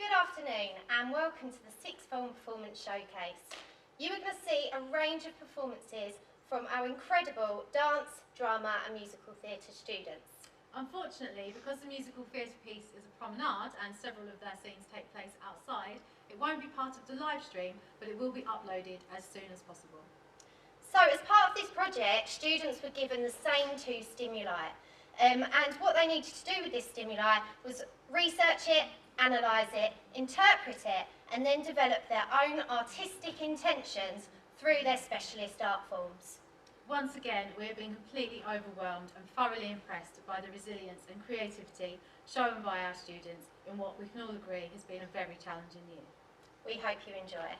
Good afternoon and welcome to the Sixth Form Performance Showcase. You are going to see a range of performances from our incredible dance, drama and musical theatre students. Unfortunately, because the musical theatre piece is a promenade and several of their scenes take place outside, it won't be part of the live stream, but it will be uploaded as soon as possible. So as part of this project, students were given the same two stimuli. And what they needed to do with this stimuli was research it, analyse it, interpret it, and then develop their own artistic intentions through their specialist art forms. Once again, we have been completely overwhelmed and thoroughly impressed by the resilience and creativity shown by our students in what we can all agree has been a very challenging year. We hope you enjoy it.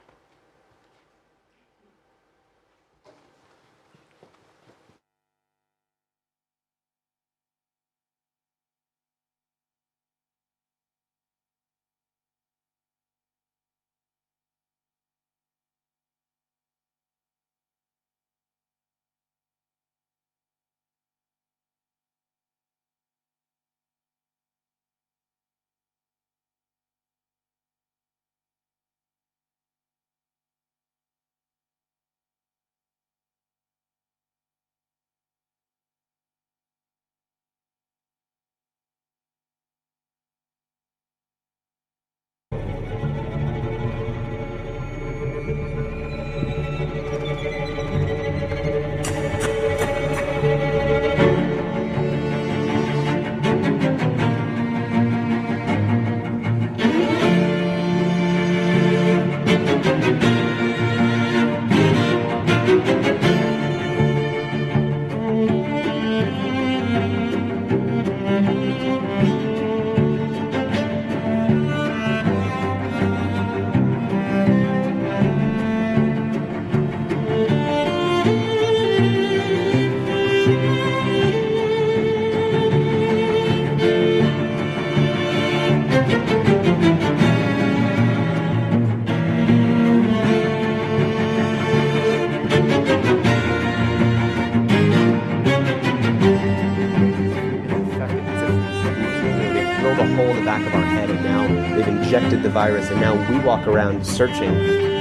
A hole in the back of our head, and now they've injected the virus, and now we walk around searching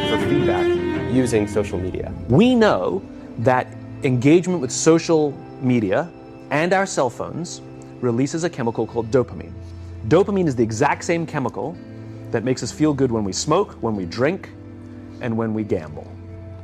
for feedback using social media. We know that engagement with social media and our cell phones releases a chemical called dopamine. Dopamine is the exact same chemical that makes us feel good when we smoke, when we drink, and when we gamble.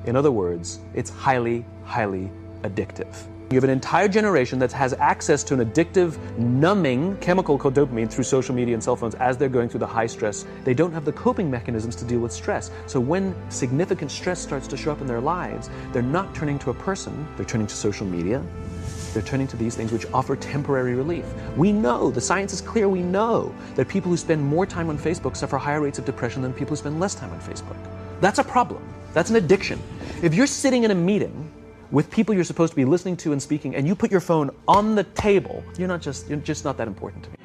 In other words, it's highly, highly addictive. You have an entire generation that has access to an addictive, numbing chemical called dopamine through social media and cell phones as they're going through the high stress. They don't have the coping mechanisms to deal with stress. So when significant stress starts to show up in their lives, they're not turning to a person, they're turning to social media. They're turning to these things which offer temporary relief. We know, the science is clear, we know that people who spend more time on Facebook suffer higher rates of depression than people who spend less time on Facebook. That's a problem. That's an addiction. If you're sitting in a meeting with people you're supposed to be listening to and speaking, and you put your phone on the table, you're just not that important to me.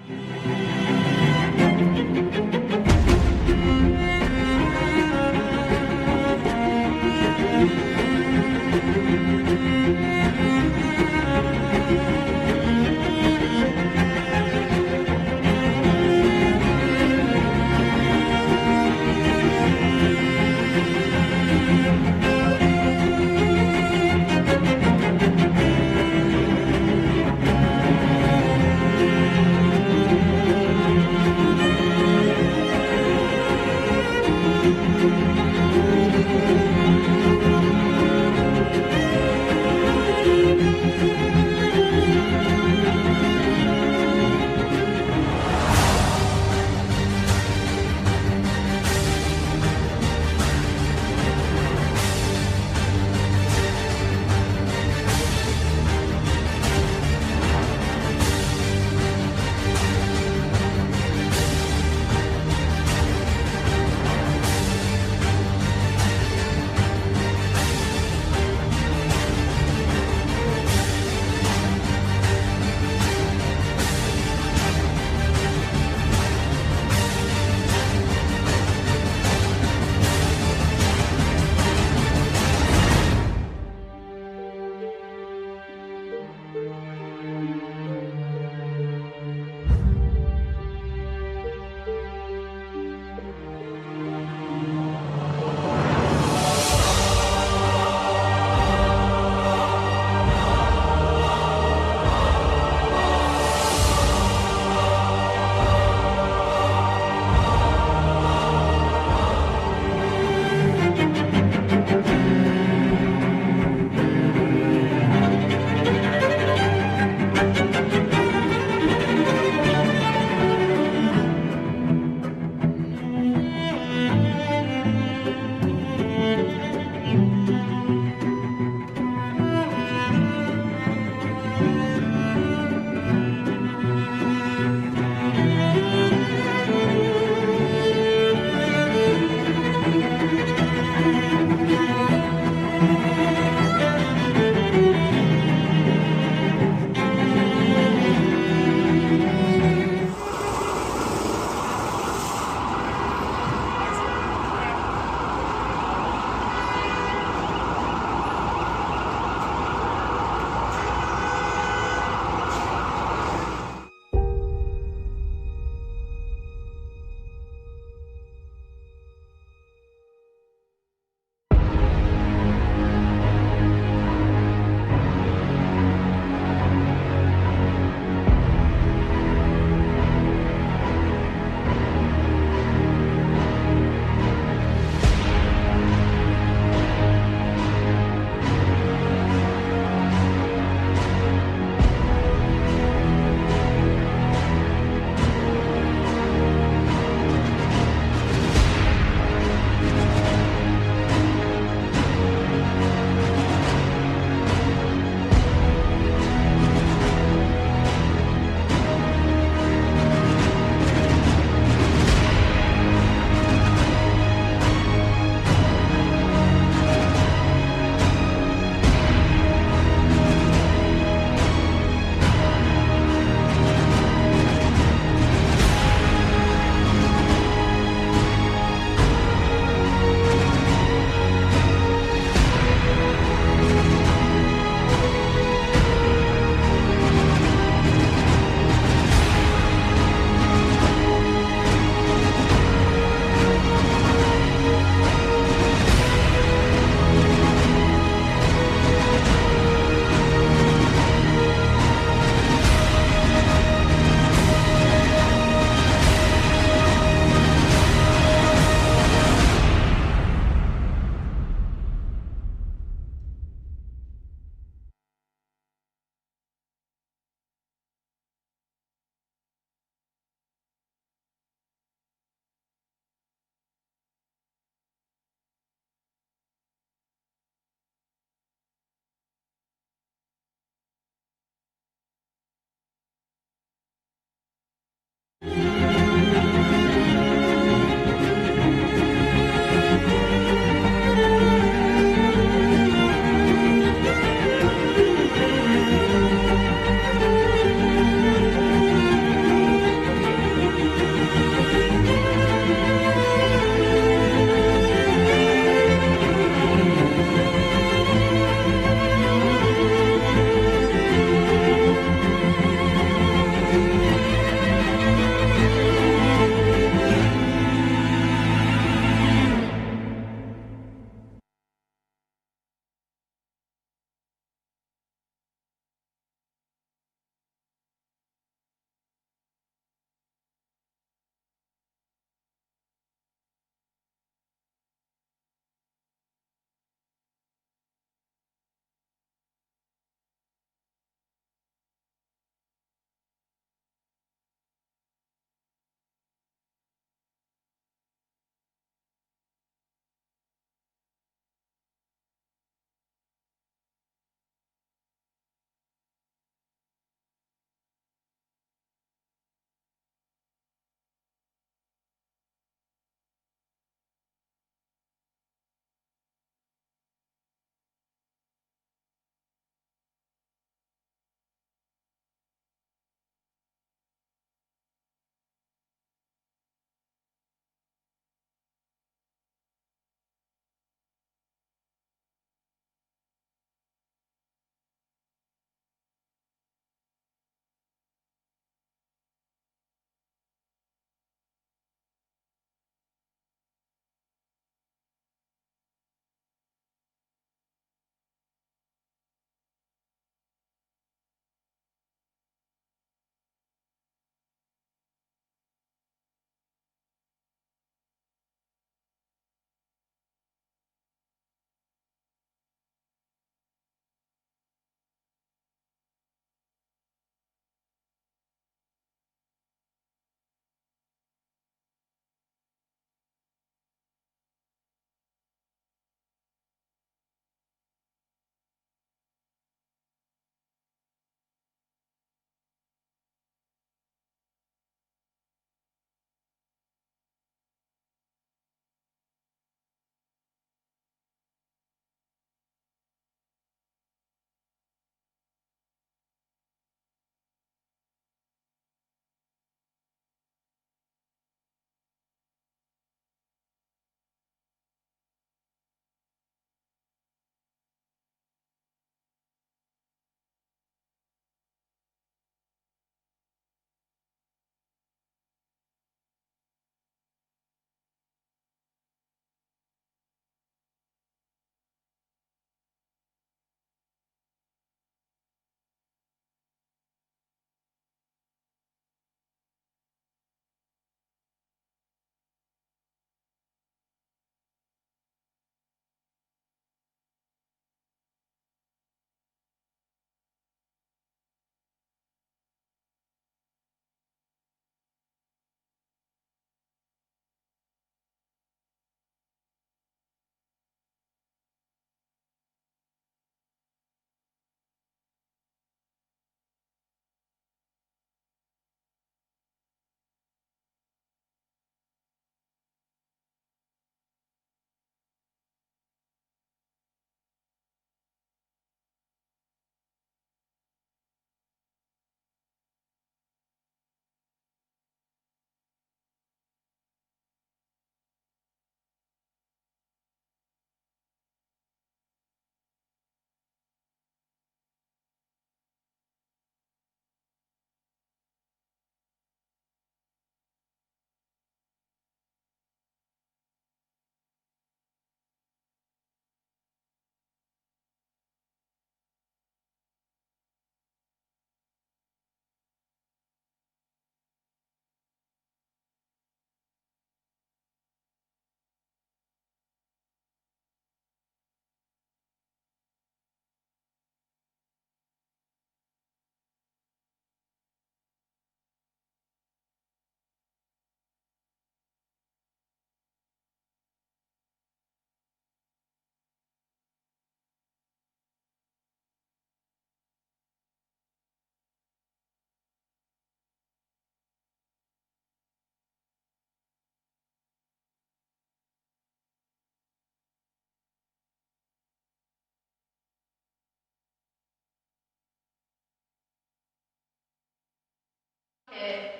Here.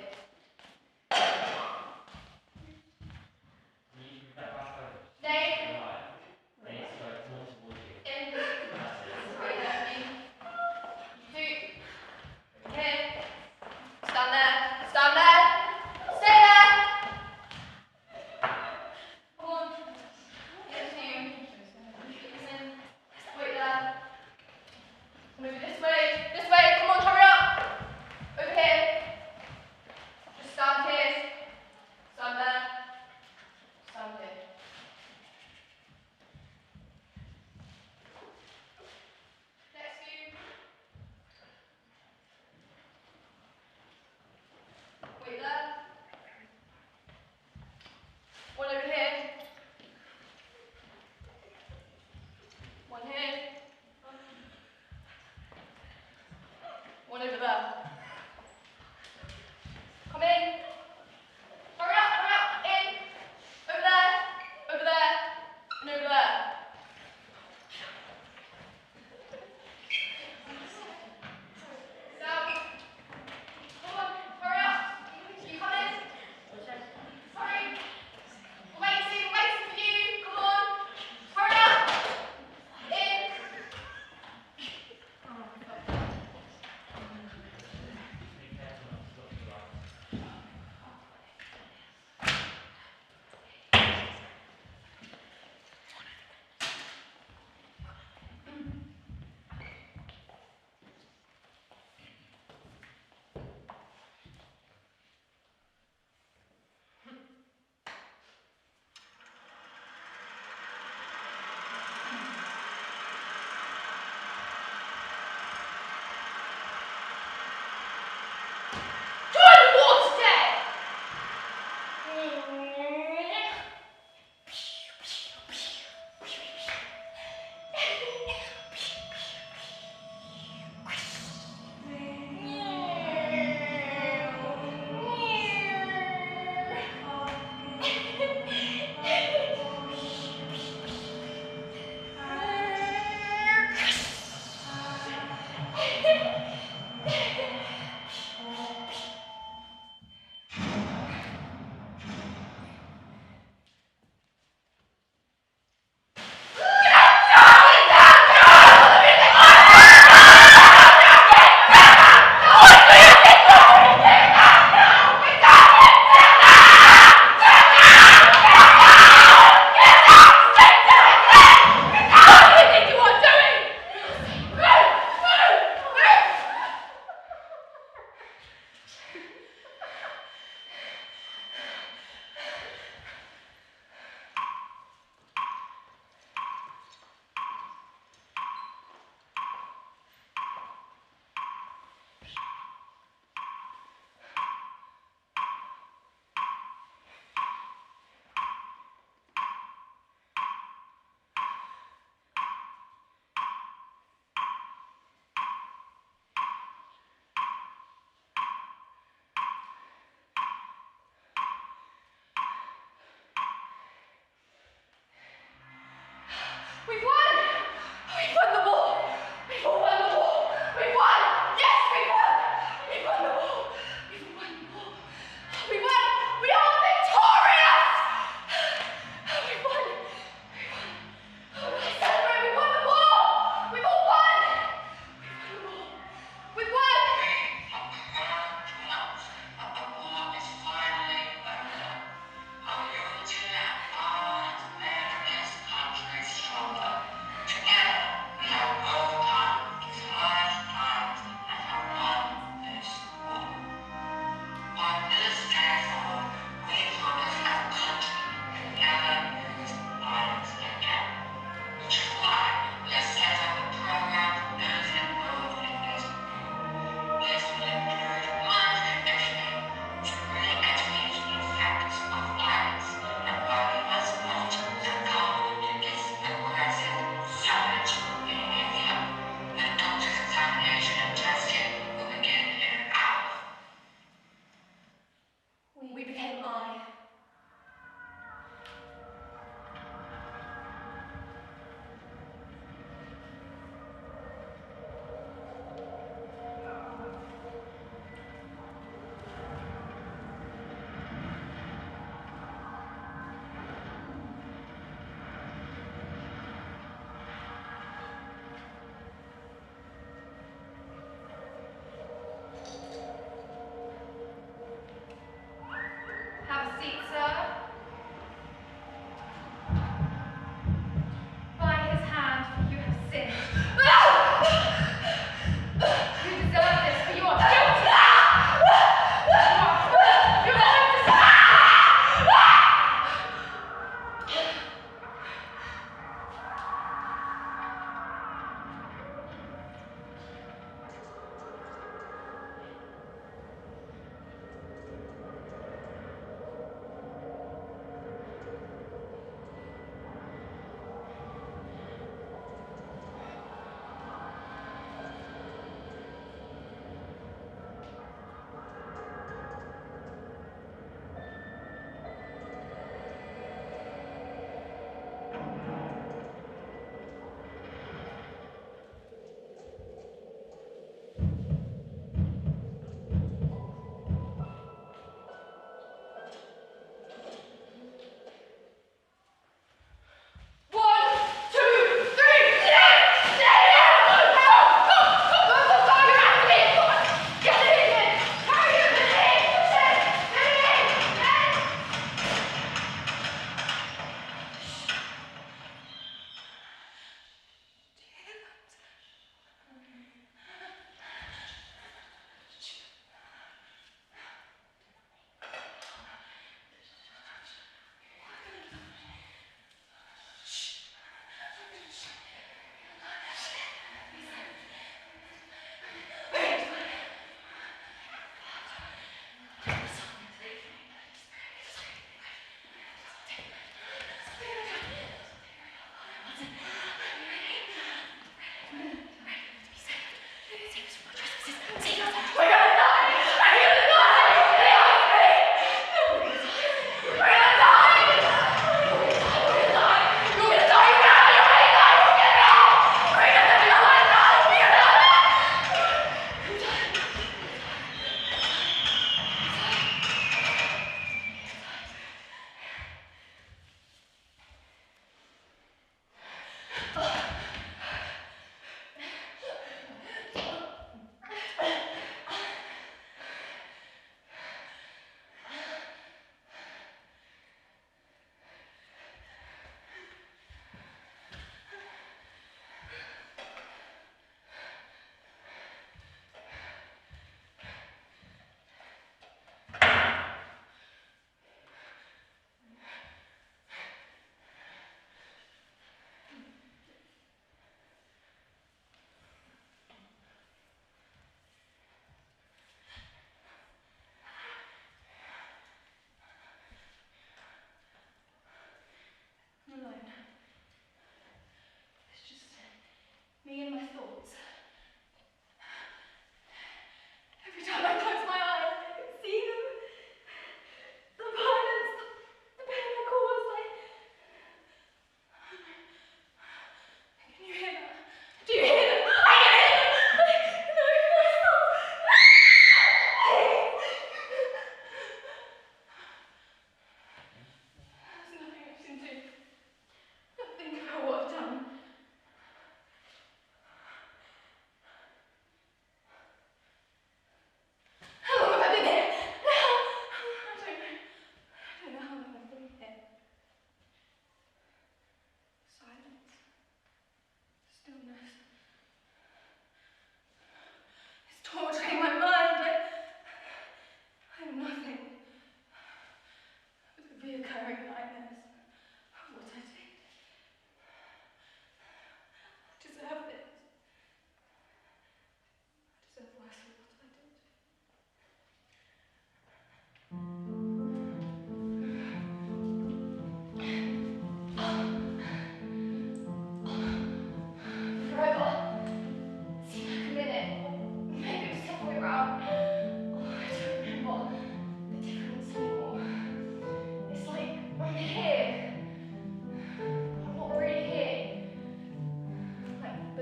Nate. In. Right, left knee. Two. Here. Stand there. Stand there. Stay there. Come on. Get to you. Listen. Wait there. Move this way. This way. Come on, hurry up. Over here.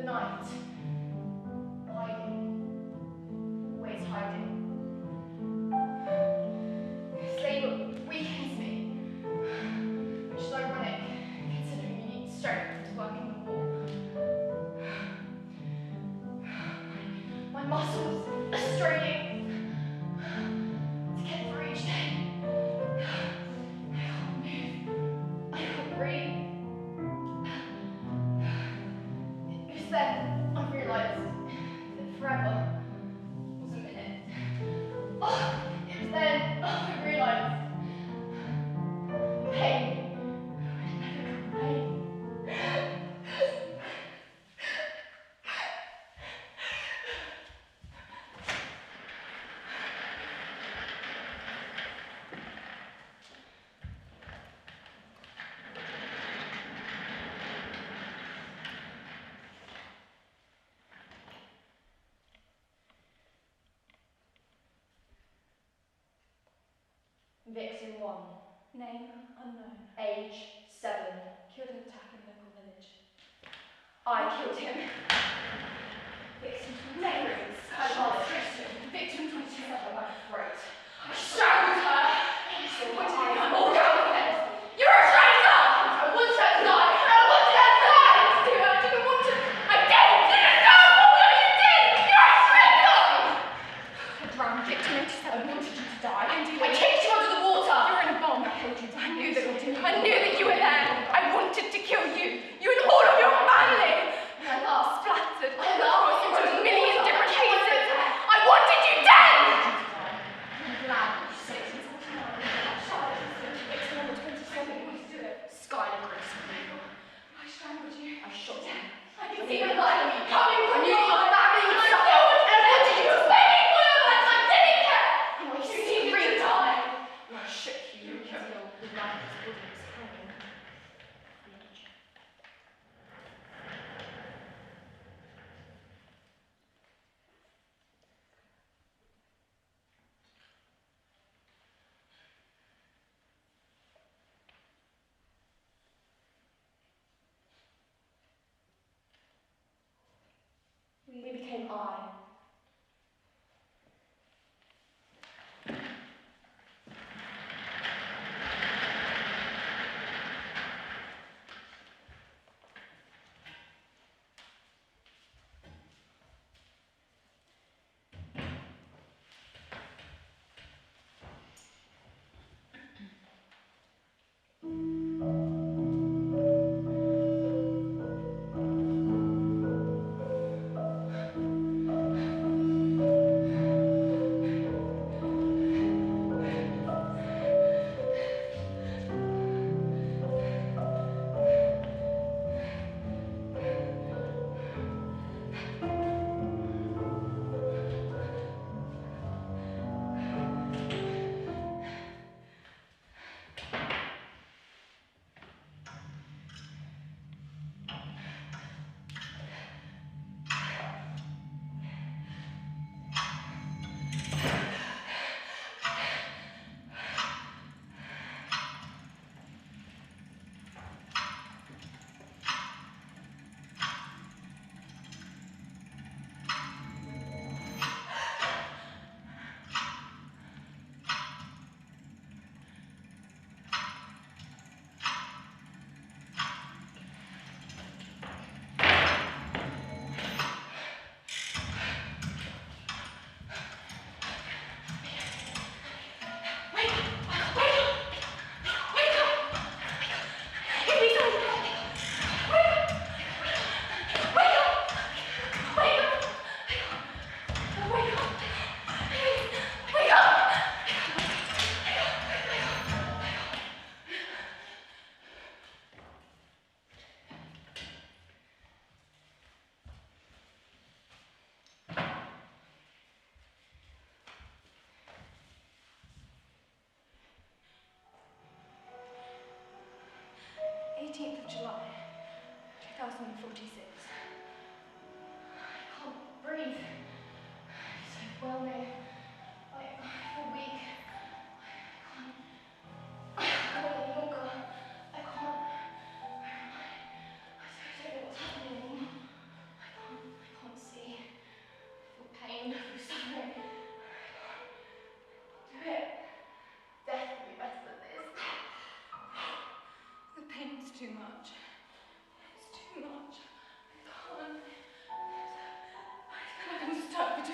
night. Hiding. Always hiding. Sleep weakens me. Which is ironic, considering you need strength to work in the war. My muscles are straining to get through each day. I can't move. I can't breathe. It was then I realised that forever was a minute. Oh, it was then I realised pain would never come pain. Victim 1. Name unknown. Age 7. Killed in attack in local village. I killed him. Victim Name. Charlotte. Victim 27. My throat. I strangled her. So what did I all go with it? You're a traitor! I wanted her to die. I wanted her to die! I didn't want to. I didn't know what you did! You're a traitor! I drowned Victim 87. I wanted you to die. I kicked you under the water. You're in a bomb. I killed you. I knew that you were there. I wanted to kill you. You and all of your family. I laughed. Splattered. I laughed. Into a million different pieces. I wanted you dead. I'm glad you said it. Victim number 27. What did you do it? Skylar Chris. I strangled you. I shot you. I I can see see the the light light. of me coming from you. Your family would suffer. And I wanted you to pay me for your life. I didn't care. And I see three times. And I shook you until the light of his body was hanging. We became I. July 2046. I can't breathe. It's so well near. I feel weak. I can't any longer. I can't. I don't know what's happening anymore. I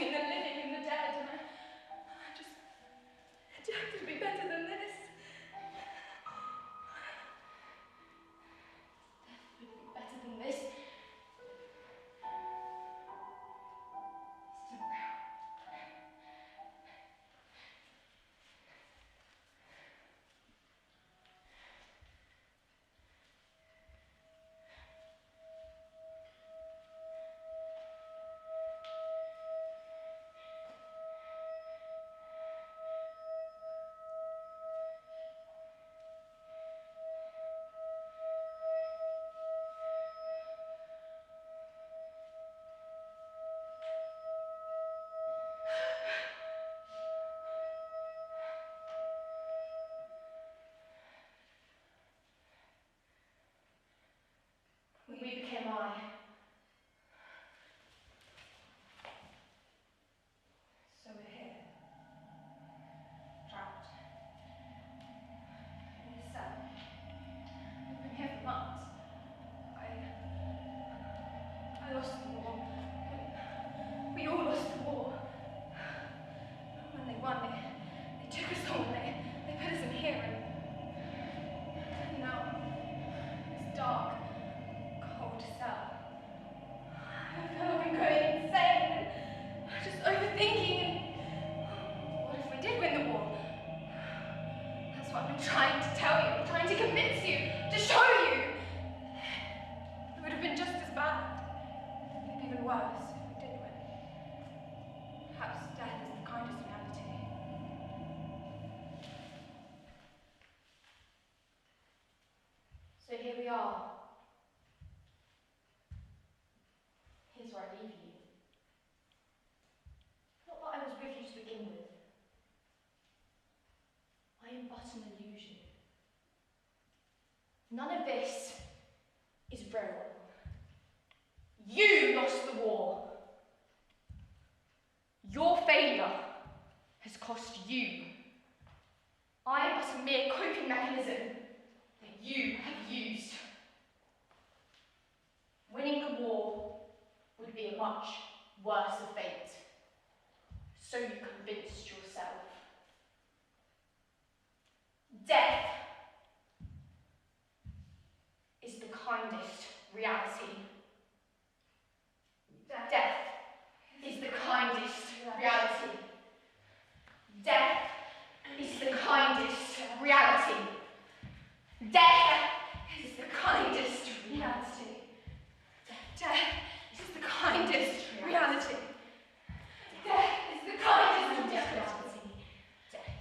between the living and the dead, and I just had to be better than this. Death would be better than this. This isn't real. We became I. So we're here. Trapped. In this cell. We've been here for months. I lost the war. We all lost the war. When they won, they took us home. They put us in here, and now it's dark, cold cell. I feel like I'm going insane, just overthinking. What if we did win the war? That's what I've been trying to tell you, trying to convince you, to show you. It would have been just as bad, maybe even worse, if we did win. Perhaps death is the kindest reality. So here we are. Here's where I leave you. Not that I was with you to begin with. I am but an illusion. None of this is real. You lost the war. Your failure has cost you. I am but a mere coping mechanism that you have used. Winning the war would be a much worse fate. So you convinced yourself. Death is the kindest reality. Death is the kindest reality. Death is the kindest reality. Death is the kindest reality. Death is the kindest reality. Death is the kindest reality.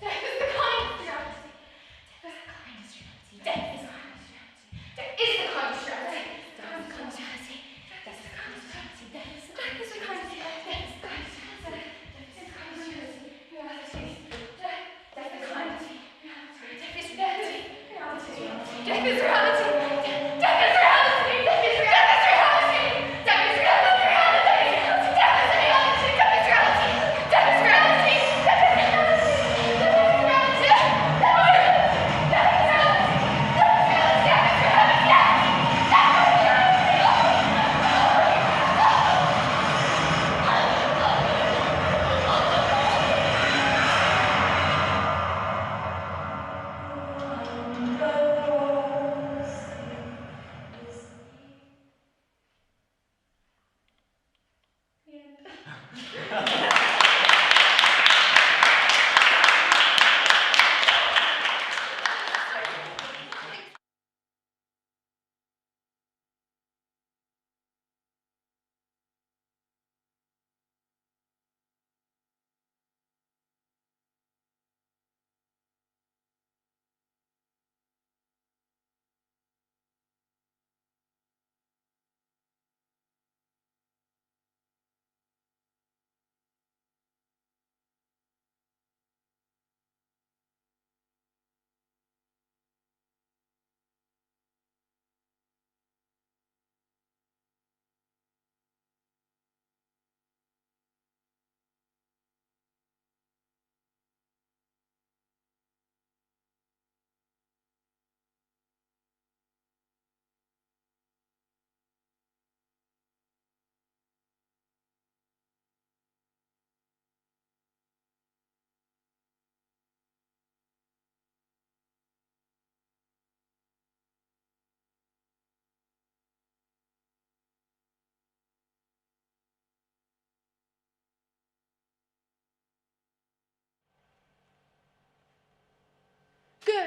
Death is the kindest reality. Death is the kindest reality. Death is the kindest reality. Death is the kindest reality. Death is the kindest reality. Death is the kindest reality. Death is the kindest reality. Death is the kindest reality. Death is the kindest reality. Death is reality. Death is reality. Death is reality.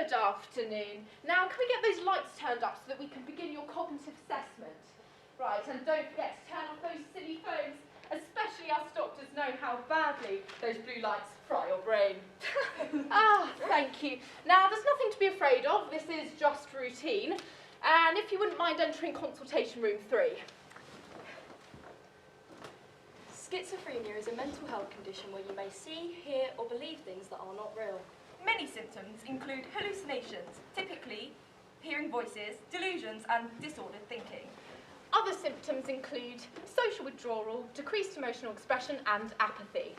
Good afternoon. Now, can we get those lights turned up so that we can begin your cognitive assessment? Right, and don't forget to turn off those silly phones, especially us doctors know how badly those blue lights fry your brain. Thank you. Now, there's nothing to be afraid of. This is just routine. And if you wouldn't mind entering consultation room 3. Schizophrenia is a mental health condition where you may see, hear, or believe things that are not real. Many symptoms include hallucinations, typically hearing voices, delusions, and disordered thinking. Other symptoms include social withdrawal, decreased emotional expression, and apathy.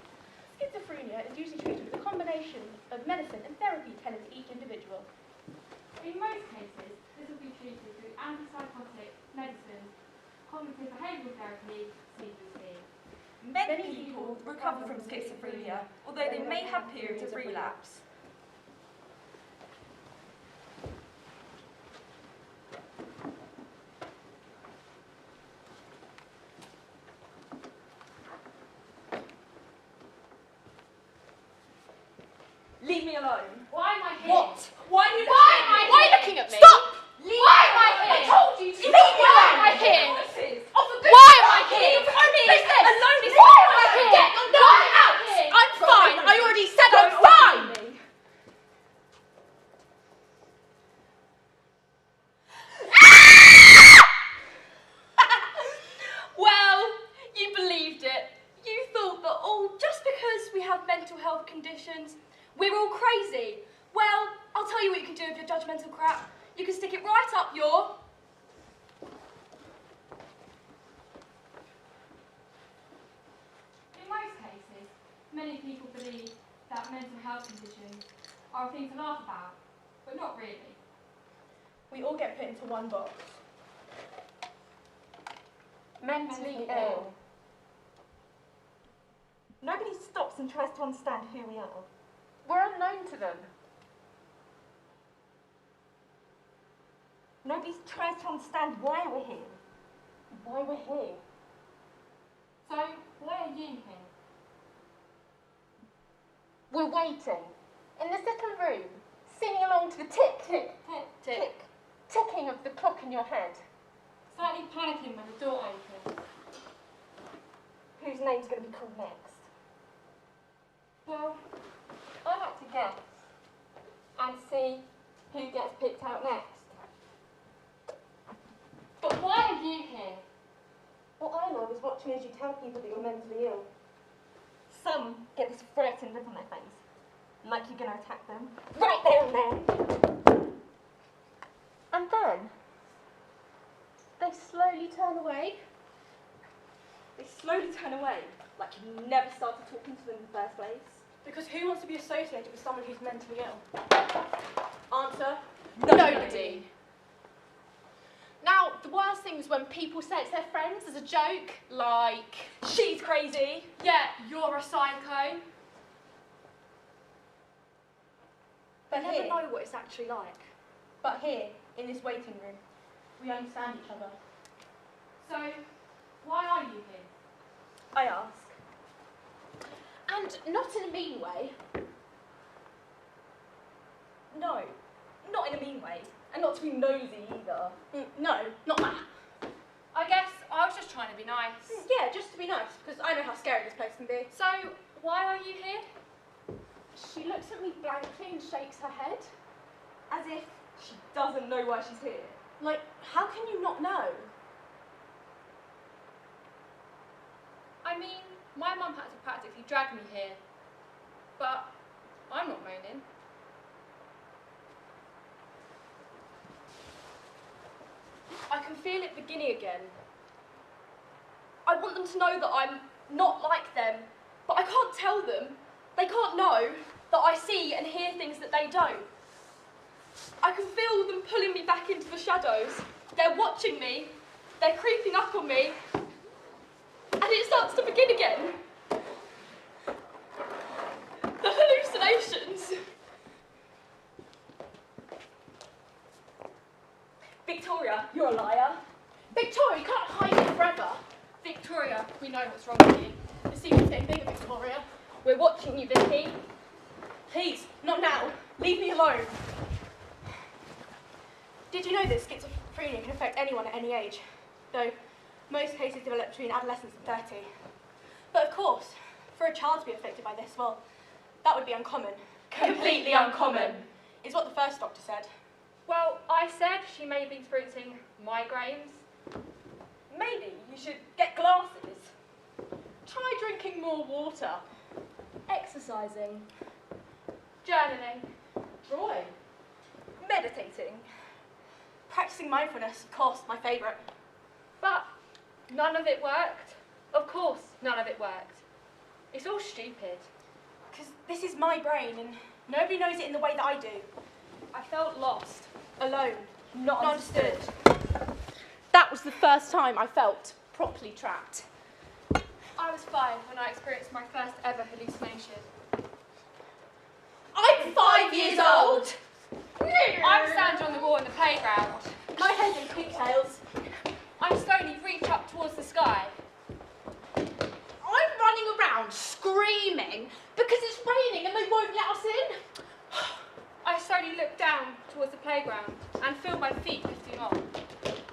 Schizophrenia is usually treated with a combination of medicine and therapy tailored to each individual. In most cases, this will be treated through antipsychotic medicine, cognitive behavioural therapy, CBT. Many people recover from schizophrenia, although they may have periods of relapse. Leave me alone. Why am I here? What? Why are you Why are you looking at me? Stop! Why am I here? I told you to leave me Why alone. am I here? Why Why am I here? Business. Alone is Why am I here? Get your gun out. I'm fine. I already said I'm fine. Well, you believed it. You thought that, just because we have mental health conditions, we're all crazy. Well, I'll tell you what you can do with your judgmental crap. You can stick it right up your... In most cases, many people believe that mental health conditions are a thing to laugh about, but not really. We all get put into one box. Mentally ill. Nobody stops and tries to understand who we are. We're unknown to them. Nobody tries to understand why we're here. Why we're here. So, why are you here? We're waiting in this little room, singing along to the tick, tick, Tick, tick, ticking of the clock in your head. slightly panicking when the door opens. Whose name's going to be called next? Well, I like to guess and see who gets picked out next. But why are you here? What I love is watching as you tell people that you're mentally ill. Some get this frightened look on their face, like you're going to attack them. Right there and then. And then they slowly turn away. They slowly turn away, like you never started talking to them in the first place. Because who wants to be associated with someone who's mentally ill? Answer. Nobody. Now, the worst thing is when people say it to their friends as a joke, like, She's crazy. Yeah, you're a psycho. They But never here, know what it's actually like. but here, in this waiting room, we understand each other. So, why are you here? I ask. and not in a mean way. No, not in a mean way, and not to be nosy either. No, not that. I guess I was just trying to be nice. Yeah, just to be nice, because I know how scary this place can be. So, why are you here? She looks at me blankly and shakes her head. As if she doesn't know why she's here. Like, how can you not know? I mean, my mum had to practically drag me here. But I'm not moaning. I can feel it beginning again. I want them to know that I'm not like them, but I can't tell them. They can't know that I see and hear things that they don't. I can feel them pulling me back into the shadows. They're watching me. They're creeping up on me. And it starts to begin again. The hallucinations. Victoria, you're a liar. Victoria, you can't hide it forever. Victoria, we know what's wrong with you. The secret's getting bigger, Victoria. We're watching you, Vicky. Please, not now. Leave me alone. Did you know that schizophrenia can affect anyone at any age? Though most cases develop between adolescence and 30. But of course, for a child to be affected by this, well, that would be uncommon. Completely uncommon. Is what the first doctor said. Well, I said she may be experiencing migraines. Maybe you should get glasses. Try drinking more water. Exercising. Journaling. Drawing. Meditating. Practicing mindfulness, of course, my favourite. But none of it worked. Of course, none of it worked. It's all stupid. Because this is my brain and nobody knows it in the way that I do. I felt lost. Alone. Not understood. That was the first time I felt properly trapped. I was 5 when I experienced my first ever hallucination. I'm 5 years old. I was standing on the wall in the playground. My head in pigtails. I slowly reached up towards the sky. I'm running around screaming because it's raining and they won't let us in. I slowly looked down towards the playground and feel my feet lifting off.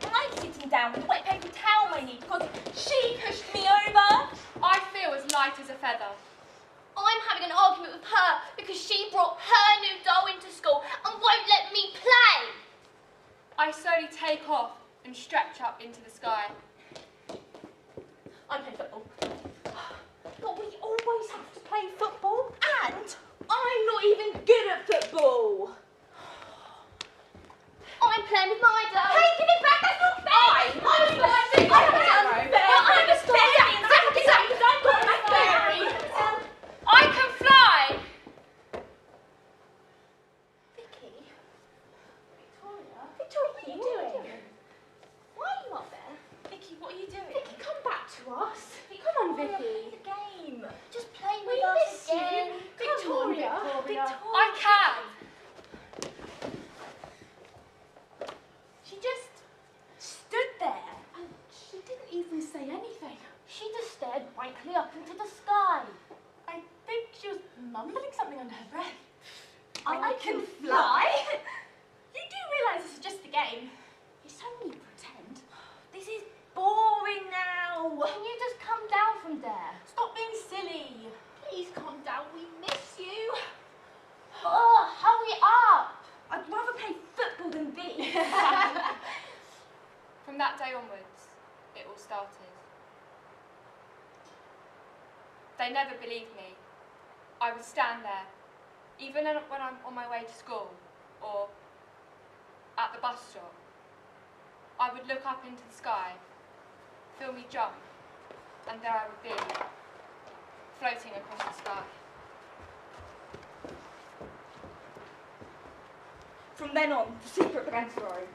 I'm sitting down with a wet paper towel I need because she pushed me over. I feel as light as a feather. I'm having an argument with her because she brought her new doll into school and won't let me play. I slowly take off and stretch up into the sky. I'm playing football. But we always have to play football and I'm not even good at football. I'm playing with my doll. Hey, give it back, that's not fair. I'm a fairy. I'm not a fairy. I can fly! Vicky? Victoria, what are you doing? Why are you up there? Vicky, what are you doing? Vicky, come back to us. Come on, Vicky. The game. Just play We with us miss you. again. Victoria. I can! She just stood there and she didn't even say anything. She just stared blankly up into the sky. I think she was mumbling something under her breath. I can fly. You do realise this is just a game. It's only pretend. This is boring now. Can you just come down from there? Stop being silly. Please calm down. We miss you. Oh, hurry up! I'd rather play football than be. From that day onwards, it all started. They never believed me. I would stand there, even when I'm on my way to school or at the bus stop. I would look up into the sky, feel me jump, and there I would be, floating across the sky. From then on, the secret began to grow.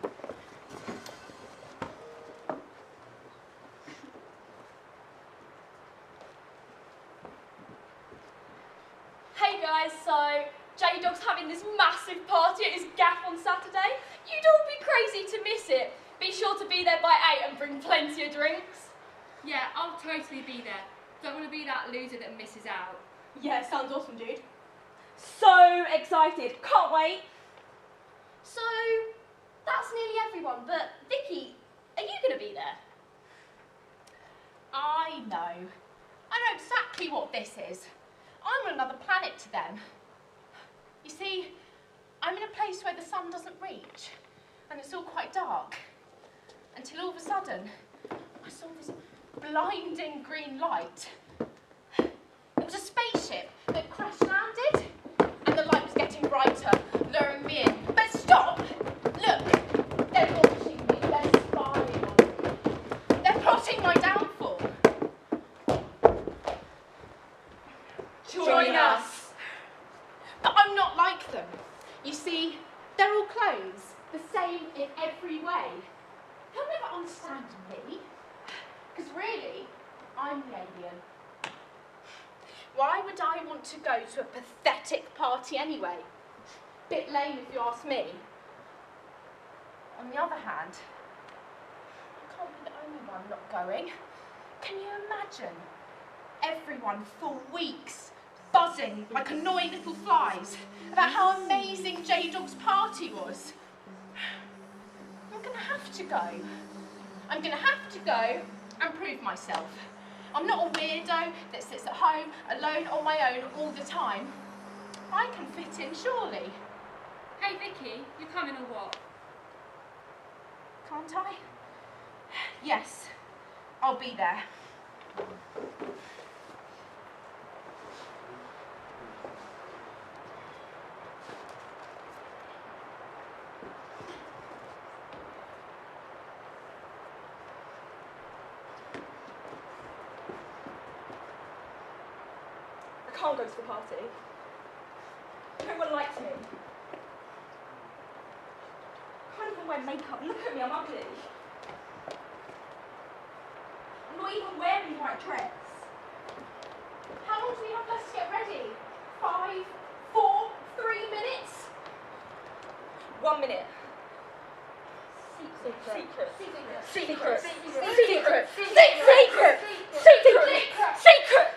Hey guys, so J-Dog's having this massive party at his gaff on Saturday. You'd all be crazy to miss it. Be sure to be there by 8 and bring plenty of drinks. Yeah, I'll totally be there. Don't want to be that loser that misses out. Yeah, sounds awesome, dude. So excited. Can't wait. So, that's nearly everyone, but Vicky, are you going to be there? I know. I know exactly what this is. I'm on another planet to them. You see, I'm in a place where the sun doesn't reach, and it's all quite dark. Until all of a sudden, I saw this blinding green light. It was a spaceship that crash landed, and the light was getting brighter, luring me in. But stop! Look, they're watching me, they're spying on me. They're plotting my downfall. Join us. But I'm not like them. You see, they're all clones, the same in every way. They'll never understand me. Because really, I'm the alien. Why would I want to go to a pathetic party anyway? Bit lame if you ask me. On the other hand, I can't be the only one not going. Can you imagine? Everyone for weeks buzzing like annoying little flies about how amazing J-Dog's party was. have to go. I'm going to have to go and prove myself. I'm not a weirdo that sits at home alone on my own all the time. I can fit in, surely. Hey Vicky, you coming or what? Can't I? Yes, I'll be there. I can't go to the party. No one likes me. I can't even wear makeup. Look at me, I'm ugly. I'm not even wearing the right dress. How long do we have left to get ready? 5, 4, 3 minutes? 1 minute. Secret. Secret. Secret. Secret. Secret. Secret. Secret. Secret.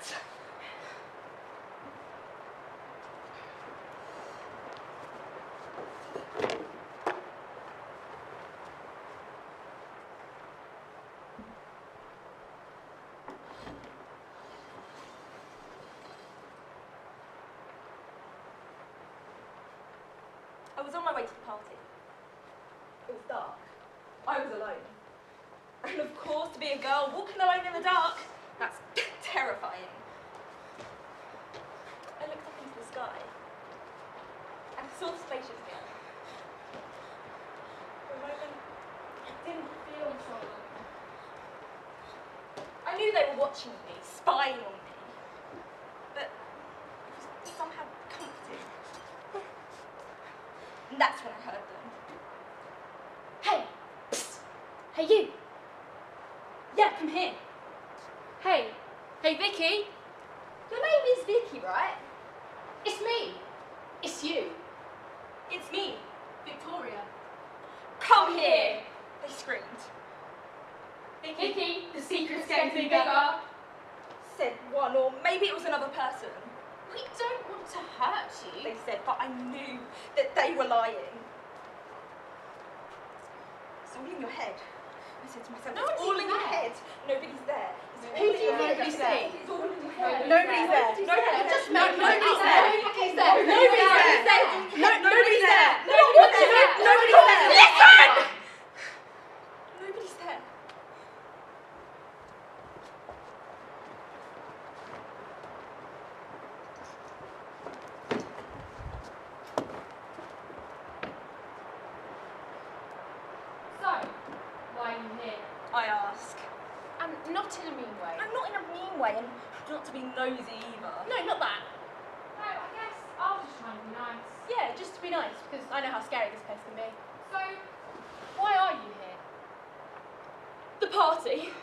I was on my way to the party. It was dark. I was alone. And of course, to be a girl walking alone in the dark, that's terrifying. I looked up into the sky and I saw the spaceships again. For a moment, it didn't feel so alone. I knew they were watching me, spying on me, but it was somehow comforting. And that's when I heard them. Hey! Psst. Hey, you! Yeah, come here. Hey Vicky. Your name is Vicky, right? It's me. It's you. It's me. Victoria. Come here! They screamed. Vicky, the secret's getting bigger. Said one, or maybe it was another person. We don't want to hurt you. They said, but I knew that they were lying. It's all in your head. I said to myself, No it's one's all in even your there. head. Nobody's there. Who do you think you see? It's all in your head. Nobody's there. Nobody's there. Nobody's there. Nobody's there. Nobody's there. Nobody's there. Nobody's there. Listen! Nobody's there. So, why are you here? I ask. And not in a mean way. I'm not in a mean way, and not to be nosy either. No, not that. No, I guess I was just trying to be nice. Yeah, just to be nice, because I know how scary this place can be. So, why are you here? The party.